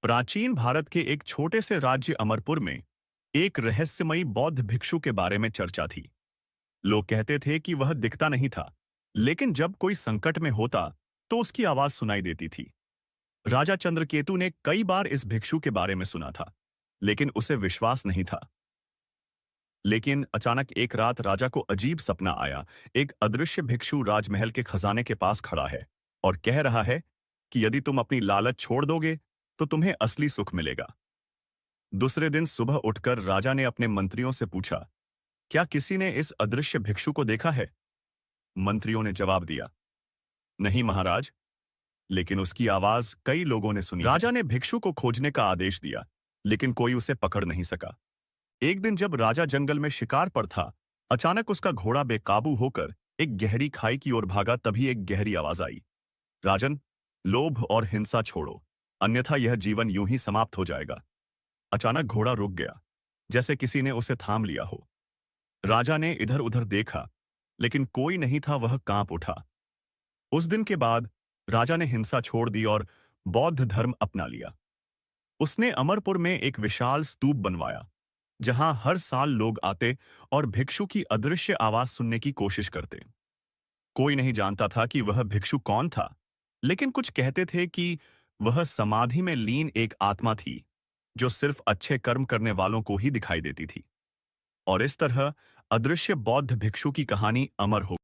प्राचीन भारत के एक छोटे से राज्य अमरपुर में एक रहस्यमयी बौद्ध भिक्षु के बारे में चर्चा थी। लोग कहते थे कि वह दिखता नहीं था, लेकिन जब कोई संकट में होता तो उसकी आवाज सुनाई देती थी। राजा चंद्रकेतु ने कई बार इस भिक्षु के बारे में सुना था, लेकिन उसे विश्वास नहीं था। लेकिन अचानक एक रात राजा को अजीब सपना आया। एक अदृश्य भिक्षु राजमहल के खजाने के पास खड़ा है और कह रहा है कि यदि तुम अपनी लालच छोड़ दोगे तो तुम्हें असली सुख मिलेगा। दूसरे दिन सुबह उठकर राजा ने अपने मंत्रियों से पूछा, क्या किसी ने इस अदृश्य भिक्षु को देखा है? मंत्रियों ने जवाब दिया, नहीं महाराज, लेकिन उसकी आवाज कई लोगों ने सुनी। राजा ने भिक्षु को खोजने का आदेश दिया, लेकिन कोई उसे पकड़ नहीं सका। एक दिन जब राजा जंगल में शिकार पर था, अचानक उसका घोड़ा बेकाबू होकर एक गहरी खाई की ओर भागा। तभी एक गहरी आवाज आई, राजन, लोभ और हिंसा छोड़ो, अन्यथा यह जीवन यूं ही समाप्त हो जाएगा। अचानक घोड़ा रुक गया, जैसे किसी ने उसे थाम लिया हो। राजा ने इधर उधर देखा, लेकिन कोई नहीं था। वह कांप उठा। उस दिन के बाद राजा ने हिंसा छोड़ दी और बौद्ध धर्म अपना लिया। उसने अमरपुर में एक विशाल स्तूप बनवाया, जहां हर साल लोग आते और भिक्षु की अदृश्य आवाज सुनने की कोशिश करते। कोई नहीं जानता था कि वह भिक्षु कौन था, लेकिन कुछ कहते थे कि वह समाधि में लीन एक आत्मा थी, जो सिर्फ अच्छे कर्म करने वालों को ही दिखाई देती थी। और इस तरह अदृश्य बौद्ध भिक्षु की कहानी अमर हो